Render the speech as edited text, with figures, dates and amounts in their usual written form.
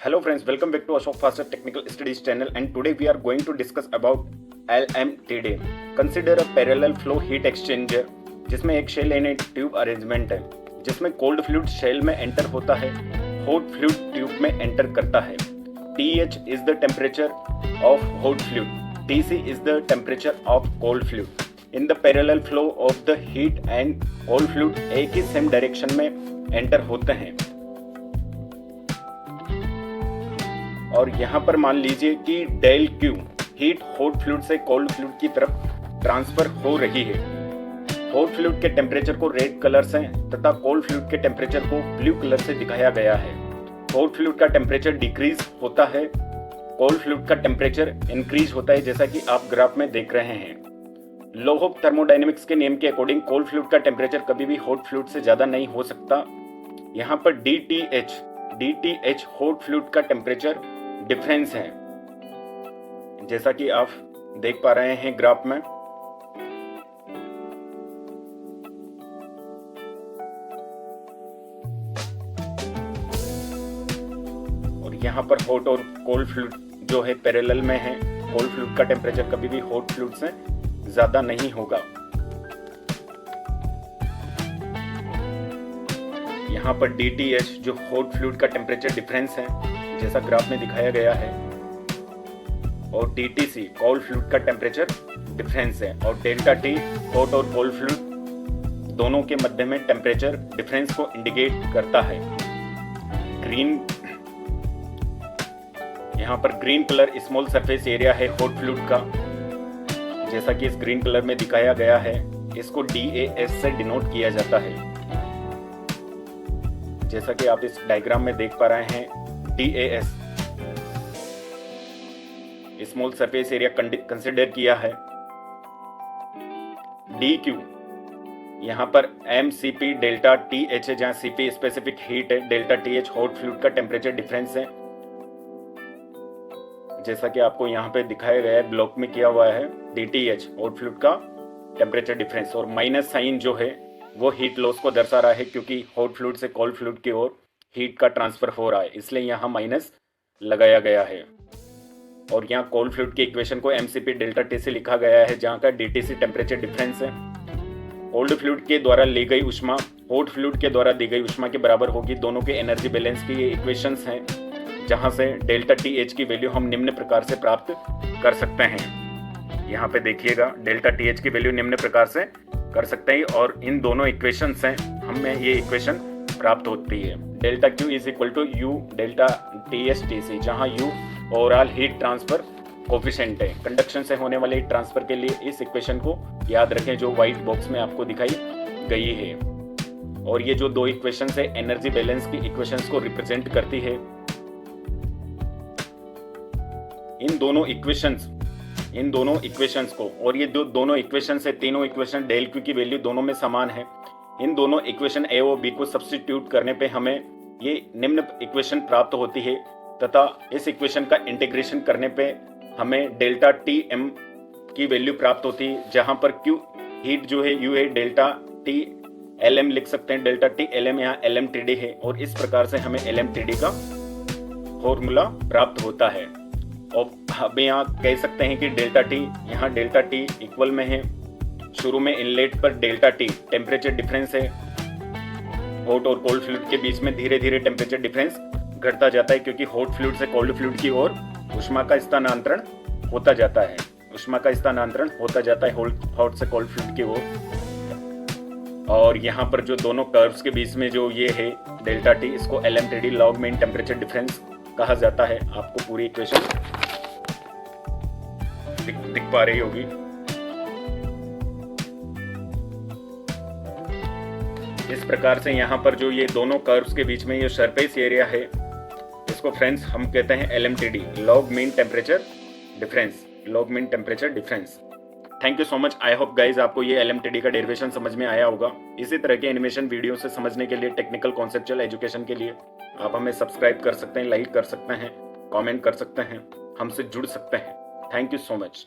Hello friends, welcome back to Ashok Faster Technical Studies channel, and today we are going to discuss about LMTD. Consider a parallel flow heat exchanger जिसमें एक shell इन tube arrangement है जिसमें cold fluid shell में enter होता है, hot fluid tube में enter करता है। TH is the temperature of hot fluid, TC is the temperature of cold fluid. In the parallel flow of the heat and cold fluid एक ही same direction में enter होते हैं। और यहाँ पर मान लीजिए कि del Q heat hot fluid से कोल्ड फ्लूइड की तरफ ट्रांसफर हो रही है। हॉट फ्लूइड के टेम्परेचर को रेड कलर से तथा कोल्ड फ्लूइड के टेम्परेचर को ब्लू कलर से दिखाया गया है। हॉट फ्लूइड का टेम्परेचर डिक्रीज होता है, कोल्ड फ्लूइड का टेम्परेचर इंक्रीज होता है, जैसा कि आप ग्राफ में देख रहे हैं। लॉ ऑफ थर्मोडायनेमिक्स के नियम के अकॉर्डिंग कोल्ड फ्लूइड का टेम्परेचर कभी भी हॉट फ्लूइड से ज्यादा नहीं हो सकता। यहाँ पर DTH हॉट फ्लूइड का टेम्परेचर डिफरेंस है, जैसा कि आप देख पा रहे हैं ग्राफ में। और यहाँ पर हॉट और कोल्ड फ्लूइड जो है पैरेलल में है। कोल्ड फ्लूइड का टेम्परेचर कभी भी हॉट फ्लूइड से ज्यादा नहीं होगा। यहाँ पर DTH जो हॉट फ्लूइड का टेम्परेचर डिफरेंस है, जैसा ग्राफ में दिखाया गया है, और DTC कोल्ड फ्लूइड का टेम्परेचर डिफरेंस है, और डेल्टा T हॉट और कोल्ड फ्लूइड दोनों के मध्य में टेम्परेचर डिफरेंस को इंडिकेट करता है। ग्रीन, यहाँ पर green colour small surface area है हॉट फ्लूइड का, जैसा कि इस ग्रीन कलर में दिखाया गया है। इसको DAS से डिनोट किया जाता है, जैसा कि आप इस डायग्राम में देख पा रहे हैं। DAS small surface area consider किया है। DQ यहां पर MCP डेल्टा TH है, जहां CP स्पेसिफिक हीट है, डेल्टा TH हॉट फ्लूइड का टेम्परेचर डिफरेंस है, जैसा कि आपको यहां पे दिखाया गया है, ब्लॉक में किया हुआ है। DTH हॉट फ्लूइड का टेम्परेचर डिफरेंस, और माइनस साइन जो है वो हीट लॉस को दर्शा रहा है, क्योंकि हॉट फ्लूइड से कोल्ड फ्लूइड की ओर हीट का ट्रांसफर हो रहा है, इसलिए यहाँ माइनस लगाया गया है। और यहाँ कोल्ड फ्लूइड की इक्वेशन को MCP डेल्टा T से लिखा गया है, जहाँ का DTC टेम्परेचर डिफरेंस है। कोल्ड फ्लूइड के द्वारा ली गई उष्मा हॉट फ्लूइड के द्वारा दी गई उष्मा के बराबर होगी। दोनों के एनर्जी बैलेंस की ये इक्वेशंस हैं, जहाँ से डेल्टा TH की वैल्यू हम निम्न प्रकार से प्राप्त कर सकते हैं। यहाँ पे देखिएगा, डेल्टा TH की वैल्यू निम्न प्रकार से कर सकते हैं, और इन दोनों इक्वेशन से हमें ये इक्वेशन प्राप्त होती है। Delta Q is equal to U delta TS TC, जहाँ U overall heat transfer coefficient है। कंडक्शन से होने वाले हीट ट्रांसफर के लिए इस इक्वेशन को याद रखें, जो व्हाइट बॉक्स में आपको दिखाई गई है। और ये जो दो इक्वेशन है एनर्जी बैलेंस की इक्वेशंस को रिप्रेजेंट करती है। इन दोनों इक्वेशंस को, और ये जो दोनों इक्वेशंस है, तीनों इक्वेशन डेल क्यू की वैल्यू दोनों में समान है। इन दोनों इक्वेशन A और B को सब्स्टिट्यूट करने पे हमें ये निम्न इक्वेशन प्राप्त होती है, तथा इस इक्वेशन का इंटीग्रेशन करने पे हमें डेल्टा TM की वैल्यू प्राप्त होती है, जहां पर Q हीट जो है U है, डेल्टा T LM लिख सकते हैं, डेल्टा T LM यहाँ LMTD है, और इस प्रकार से हमें LMTD का फॉर्मूला प्राप्त होता है। और हम यहाँ कह सकते हैं कि डेल्टा T यहाँ डेल्टा T इक्वल में है। शुरू में इनलेट पर डेल्टा T टेम्परेचर डिफरेंस है, हॉट और कोल्ड फ्लूइड के बीच में धीरे धीरे टेम्परेचर डिफरेंस घटता जाता है, क्योंकि हॉट फ्लूइड से कोल्ड फ्लूइड की ओर उष्मा का स्थानांतरण होता जाता है। हॉट से कोल्ड फ्लूइड की ओर। और यहाँ पर जो दोनों कर्व्स के बीच में जो ये है डेल्टा T, इसको LMTD log mean temperature difference कहा जाता है। आपको पूरी इक्वेशन दिख पा रही होगी। इस प्रकार से यहाँ पर जो ये दोनों कर्व्स के बीच में ये सरफेस एरिया है, इसको फ्रेंड्स हम कहते हैं LMTD log mean temperature difference. Thank you so much. I hope guys आपको ये LMTD का डेरिवेशन समझ में आया होगा। इसी तरह के एनिमेशन वीडियो से समझने के लिए, टेक्निकल कॉन्सेप्चुअल एजुकेशन के लिए आप हमें सब्सक्राइब कर सकते हैं, लाइक कर सकते हैं, कमेंट कर सकते हैं, हमसे जुड़ सकते हैं। Thank you so much.